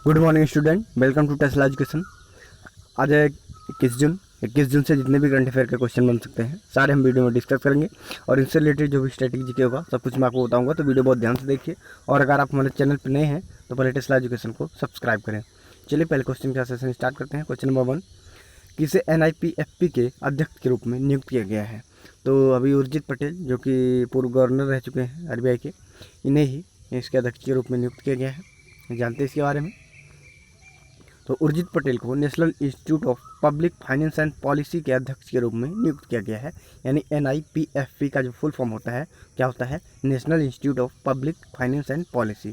Good morning student, welcome to Tesla Education. आज है 21 जून। 21 जून से जितने भी करंट अफेयर के क्वेश्चन बन सकते हैं सारे हम वीडियो में डिस्कस करेंगे और इनसे रिलेटेड जो भी स्ट्रेटेजी के होगा सब कुछ मैं आपको बताऊंगा, तो वीडियो बहुत ध्यान से देखिए। और अगर आप हमारे चैनल पर नए हैं तो पहले टेस्ला एजुकेशन को सब्सक्राइब करें। चलिए पहले क्वेश्चन का सेशन स्टार्ट करते हैं। क्वेश्चन नंबर 1, किसे NIPFP के अध्यक्ष के रूप में नियुक्त किया गया है? तो अभी उर्जित पटेल जो कि पूर्व गवर्नर रह चुके हैं RBI के, इन्हें ही इसके अध्यक्ष के रूप में नियुक्त किया गया है। जानते हैं इसके बारे में। तो उर्जित पटेल को national institute of public finance and policy के अध्यक्ष के रूप में नियुक्त किया गया है। यानी NIPFP का जो फुल फॉर्म होता है क्या होता है? National institute of public finance and policy.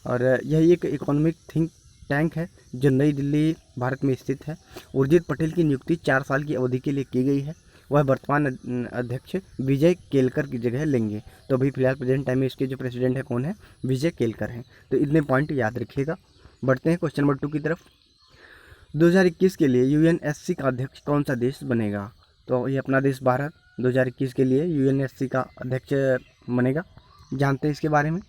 और यह एक इकोनॉमिक थिंक टैंक है जो नई दिल्ली भारत में स्थित है। उर्जित पटेल की नियुक्ति 4 साल की अवधि के लिए की गई है। वह वर्तमान अध्यक्ष विजय केलकर की जगह लेंगे। तो अभी फिलहाल प्रेजेंट टाइम में इसके जो प्रेसिडेंट है कौन है? विजय केलकर हैं। तो इतने पॉइंट याद रखिएगा। बढ़ते हैं क्वेश्चन नंबर 2 की तरफ। 2021 के लिए UNSC का अध्यक्ष कौन सा देश बनेगा? तो ये अपना देश भारत 2021 के लिए UNSC का अध्यक्ष बनेगा। जानते हैं इसके बारे में।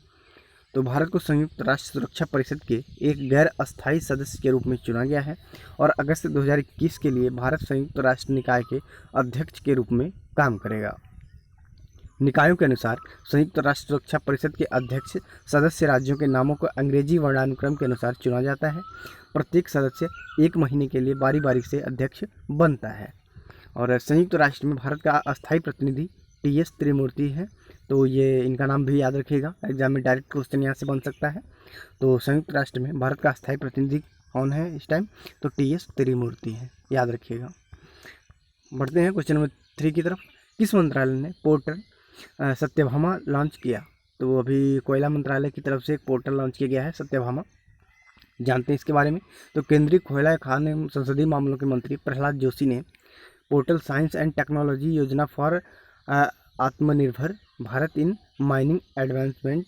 तो भारत को संयुक्त राष्ट्र सुरक्षा परिषद के एक गैर अस्थायी सदस्य के रूप में चुना गया है और अगस्त 2021 के लिए भारत संयुक्त राष्ट्र निकाय के अध्यक्ष के रूप में काम करेगा। निकायों के अनुसार संयुक्त राष्ट्र सुरक्षा परिषद के अध्यक्ष सदस्य राज्यों के नामों को अंग्रेजी वर्णानुक्रम के अनुसार चुना जाता है। प्रत्येक सदस्य 1 महीने के लिए बारी बारी से अध्यक्ष बनता है। और संयुक्त राष्ट्र में भारत का अस्थायी प्रतिनिधि TS त्रिमूर्ति है। तो ये इनका नाम भी याद रखिएगा, एग्जाम में डायरेक्ट क्वेश्चन यहाँ से बन सकता है। तो संयुक्त राष्ट्र में भारत का अस्थायी प्रतिनिधि कौन है इस टाइम? तो TS त्रिमूर्ति है, याद रखिएगा। बढ़ते हैं क्वेश्चन नंबर 3 की तरफ। किस मंत्रालय ने पोर्टल सत्यभामा लॉन्च किया? तो अभी कोयला मंत्रालय की तरफ से एक पोर्टल लॉन्च किया गया है सत्यभामा। जानते हैं इसके बारे में। तो केंद्रीय कोयला खान एवं संसदीय मामलों के मंत्री प्रहलाद जोशी ने पोर्टल साइंस एंड टेक्नोलॉजी योजना फॉर आत्मनिर्भर भारत इन माइनिंग एडवांसमेंट,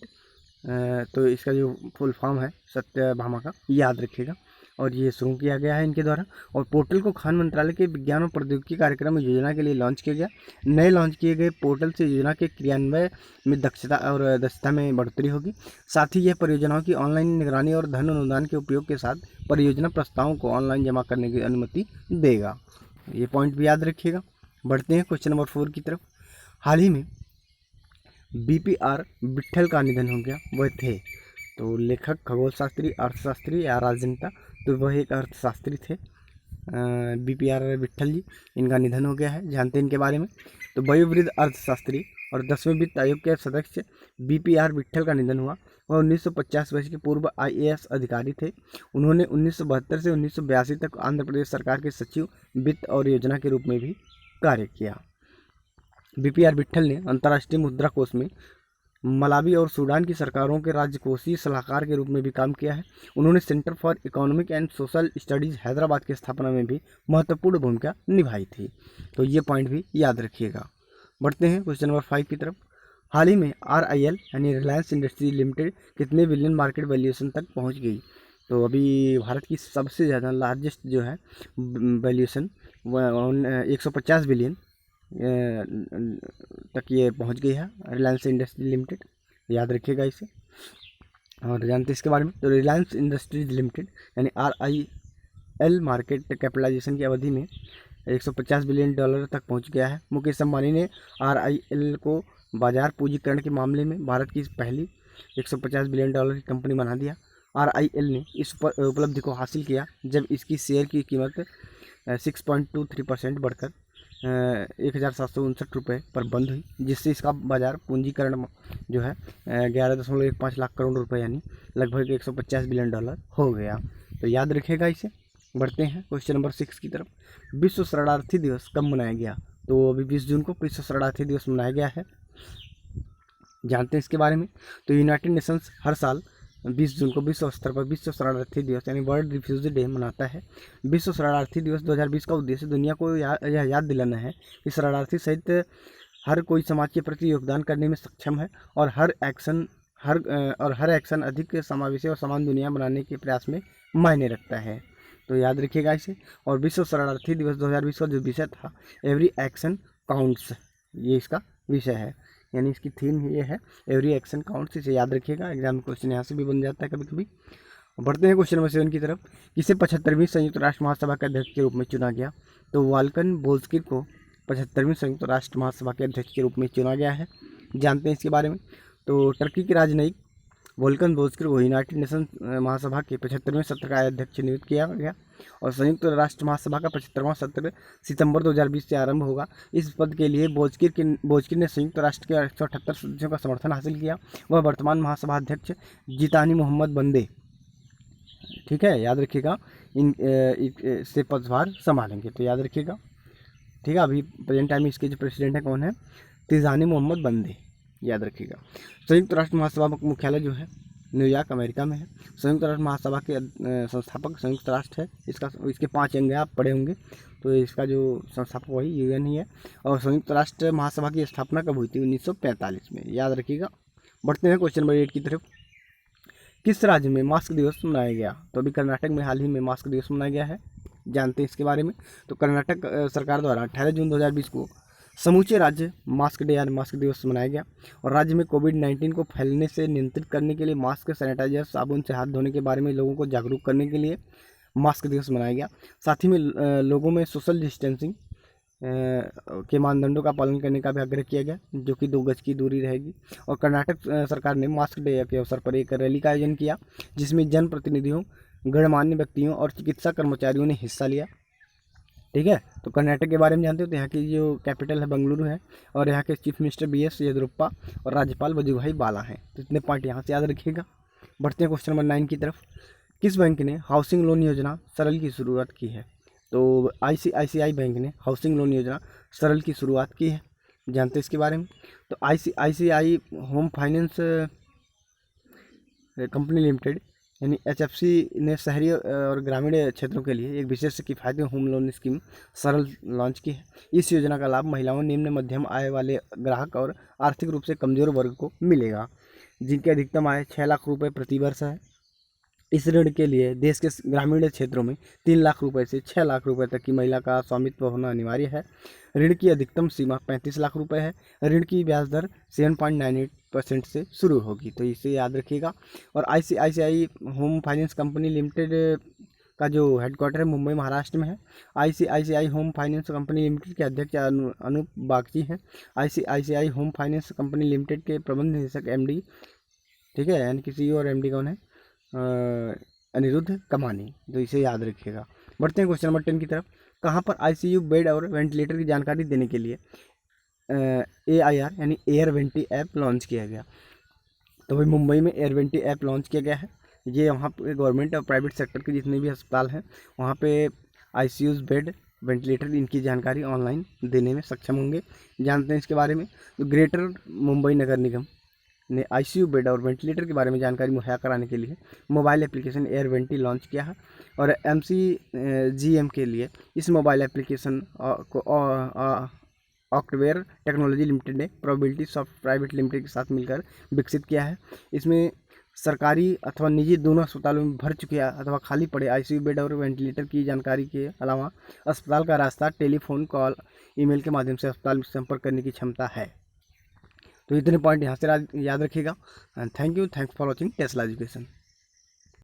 तो इसका जो फुल फॉर्म है सत्यभामा का, याद रखिएगा। और ये शुरू किया गया है इनके द्वारा। और पोर्टल को खान मंत्रालय के विज्ञान और प्रौद्योगिकी कार्यक्रम योजना के लिए लॉन्च किया गया। नए लॉन्च किए गए पोर्टल से योजना के क्रियान्वयन में दक्षता में बढ़ोतरी होगी। साथ ही यह परियोजनाओं की ऑनलाइन निगरानी और धन अनुदान के उपयोग के साथ परियोजना प्रस्तावों को ऑनलाइन जमा करने की अनुमति देगा। ये पॉइंट भी याद रखिएगा। बढ़ते हैं क्वेश्चन नंबर 4 की तरफ। हाल ही में BPR विट्ठल का निधन हो गया। वह थे तो लेखक, खगोल शास्त्री, अर्थशास्त्री या राजनेता? तो वह एक अर्थशास्त्री थे, BPR विट्ठल जी। इनका निधन हो गया है। जानते हैं इनके बारे में। तो वयोवृद्ध अर्थशास्त्री और 10वें वित्त आयोग के सदस्य BPR विट्ठल का निधन हुआ। वह 1950 वर्ष के पूर्व IAS अधिकारी थे। उन्होंने 1972 से 1982 तक आंध्र प्रदेश सरकार के सचिव वित्त और योजना के रूप में भी कार्य किया। BPR विट्ठल ने अंतर्राष्ट्रीय मुद्रा कोष में मलावी और सूडान की सरकारों के राजकोषीय सलाहकार के रूप में भी काम किया है। उन्होंने centre for economic and social studies Hyderabad की स्थापना में भी महत्वपूर्ण भूमिका निभाई थी। तो ये पॉइंट भी याद रखिएगा। बढ़ते हैं क्वेश्चन नंबर 5 की तरफ। हाल ही में RIL यानी रिलायंस इंडस्ट्रीज लिमिटेड कितने बिलियन मार्केट वैल्यूएशन तक पहुंच गई? तो अभी भारत की सबसे ज़्यादा लार्जेस्ट जो है वैल्यूएशन 150 बिलियन तक ये पहुंच गई है रिलायंस इंडस्ट्रीज लिमिटेड, याद रखिएगा इसे। और जानते हैं इसके बारे में। तो रिलायंस इंडस्ट्रीज लिमिटेड यानी RIL मार्केट कैपिटलाइजेशन की अवधि में $150 बिलियन तक पहुंच गया है। मुकेश अंबानी ने RIL को बाजार पूंजीकरण के मामले में भारत की पहली $150 बिलियन की कंपनी बना दिया। RIL ने इस उपलब्धि को हासिल किया जब इसकी शेयर की कीमत 6.23% बढ़कर 1,759 रुपये पर बंद हुई, जिससे इसका बाजार पूंजीकरण जो है 11.15 लाख करोड़ रुपए यानी लगभग $150 बिलियन हो गया। तो याद रखिएगा इसे। बढ़ते हैं क्वेश्चन नंबर 6 की तरफ। विश्व शरणार्थी दिवस कब मनाया गया? तो अभी 20 जून को विश्व शरणार्थी दिवस मनाया गया है। जानते हैं इसके बारे में। तो यूनाइटेड नेशंस हर साल 20 जून को विश्व स्तर पर विश्व शरणार्थी दिवस यानी वर्ल्ड रिफ्यूजी डे मनाता है। विश्व शरणार्थी दिवस 2020 का उद्देश्य दुनिया को यह याद दिलाना है कि शरणार्थी सहित हर कोई समाज के प्रति योगदान करने में सक्षम है और हर एक्शन अधिक समावेशी और समान दुनिया बनाने के प्रयास में मायने रखता है। तो याद रखिएगा इसे। और विश्व शरणार्थी दिवस 2020 का जो विषय था एवरी एक्शन काउंट्स, ये इसका विषय है, यानी इसकी थीम ये है एवरी एक्शन काउंट्स। इसे याद रखिएगा, एग्जाम में क्वेश्चन यहाँ से भी बन जाता है कभी कभी। बढ़ते हैं क्वेश्चन नंबर 7 की तरफ। किसे 75वीं संयुक्त राष्ट्र महासभा के अध्यक्ष के रूप में चुना गया? तो वाल्कन बोल्स्किर को 75वीं संयुक्त राष्ट्र महासभा के अध्यक्ष के रूप में चुना गया है। जानते हैं इसके बारे में। तो टर्की के राजनयिक वोल्कन बोल्स्किर को यूनाइटेड नेशन महासभा के 75वें सत्र का अध्यक्ष नियुक्त किया गया और संयुक्त राष्ट्र महासभा का 75वां सत्र सितंबर 2020 से आरंभ होगा। इस पद के लिए बोल्स्किर ने संयुक्त राष्ट्र के 178 सदस्यों का समर्थन हासिल किया। वह वर्तमान महासभा अध्यक्ष जितानी मोहम्मद बंदे, ठीक है, याद रखिएगा, से पदभार संभालेंगे, तो याद रखिएगा, ठीक है। अभी प्रेजेंट टाइम में इसके जो प्रेसिडेंट है कौन है? तिजानी मोहम्मद बंदे, याद रखिएगा। संयुक्त राष्ट्र महासभा का मुख्यालय जो है न्यूयॉर्क अमेरिका में है। संयुक्त राष्ट्र महासभा के संस्थापक संयुक्त राष्ट्र है। इसके 5 अंग आप पढ़े होंगे, तो इसका जो संस्थापक वही यूएन ही है। और संयुक्त राष्ट्र महासभा की स्थापना कब हुई थी? 1945 में, याद रखिएगा। बढ़ते हैं क्वेश्चन नंबर 8 की तरफ। किस राज्य में मास्क दिवस मनाया गया? तो अभी कर्नाटक में हाल ही में मास्क दिवस मनाया गया है। जानते हैं इसके बारे में। तो कर्नाटक सरकार द्वारा 18 जून 2020 को समूचे राज्य मास्क डे यानी मास्क दिवस मनाया गया और राज्य में कोविड-19 को फैलने से नियंत्रित करने के लिए मास्क, सैनिटाइजर, साबुन से हाथ धोने के बारे में लोगों को जागरूक करने के लिए मास्क दिवस मनाया गया। साथ ही में लोगों में सोशल डिस्टेंसिंग के मानदंडों का पालन करने का भी आग्रह किया गया, जो कि 2 गज की दूरी रहेगी। और कर्नाटक सरकार ने मास्क डे के अवसर पर एक रैली का आयोजन किया, जिसमें जनप्रतिनिधियों, गणमान्य व्यक्तियों और चिकित्सा कर्मचारियों ने हिस्सा लिया, ठीक है। तो कर्नाटक के बारे में जानते हो तो यहाँ की जो कैपिटल है बेंगलुरु है और यहाँ के चीफ मिनिस्टर BS येदियुरप्पा और राज्यपाल वजुभाई वाला हैं। तो इतने पॉइंट यहाँ से याद रखिएगा। बढ़ते हैं क्वेश्चन नंबर 9 की तरफ। किस बैंक ने हाउसिंग लोन योजना सरल की शुरुआत की है? तो ICICI बैंक ने हाउसिंग लोन योजना सरल की शुरुआत की है। जानते हैं इसके बारे में। तो ICICI home finance company limited यानी HFC ने शहरी और ग्रामीण क्षेत्रों के लिए एक विशेष किफ़ायती होम लोन स्कीम सरल लॉन्च की है। इस योजना का लाभ महिलाओं, निम्न मध्यम आय वाले ग्राहक और आर्थिक रूप से कमजोर वर्ग को मिलेगा, जिनकी अधिकतम आय 6 लाख रुपये प्रति वर्ष है। इस ऋण के लिए देश के ग्रामीण क्षेत्रों में 3 लाख रुपए से 6 लाख रुपए तक की महिला का स्वामित्व होना अनिवार्य है। ऋण की अधिकतम सीमा 35 लाख रुपए है। ऋण की ब्याज दर 7.98% से शुरू होगी, तो इसे याद रखिएगा। और ICICI home finance company limited का जो हेडक्वार्टर है मुंबई महाराष्ट्र में है। ICICI home finance company limited के अध्यक्ष अनूप बागची हैं। ICICI home finance company limited के प्रबंध निदेशक MD, ठीक है, यानी कि CEO और MD कौन है? अनिरुद्ध कमानी, तो इसे याद रखिएगा। बढ़ते हैं क्वेश्चन नंबर 10 की तरफ। कहाँ पर ICU बेड और वेंटिलेटर की जानकारी देने के लिए AIR यानी एयर वेंटी ऐप लॉन्च किया गया? तो भाई मुंबई में एयर वेंटी ऐप लॉन्च किया गया है। ये वहाँ पे गवर्नमेंट और प्राइवेट सेक्टर के जितने भी अस्पताल हैं वहाँ पे ICU बेड, वेंटिलेटर इनकी जानकारी ऑनलाइन देने में सक्षम होंगे। जानते हैं इसके बारे में। तो ग्रेटर मुंबई नगर निगम ने ICU बेड और वेंटिलेटर के बारे में जानकारी मुहैया कराने के लिए mobile application air vanity launch किया है और MCGM के लिए इस मोबाइल एप्लीकेशन को ऑक्टवेयर टेक्नोलॉजी लिमिटेड ने प्रोबेबिलिटी सॉफ्ट प्राइवेट लिमिटेड के साथ मिलकर विकसित किया है। इसमें सरकारी अथवा निजी दोनों अस्पतालों में भर चुके अथवा खाली पड़े ICU बेड और वेंटिलेटर की जानकारी के अलावा अस्पताल का रास्ता, टेलीफोन कॉल, ईमेल के माध्यम से अस्पताल में संपर्क करने की क्षमता है। तो इतने पॉइंट यहाँ से याद रखिएगा। Thank you, thanks for watching Tesla education.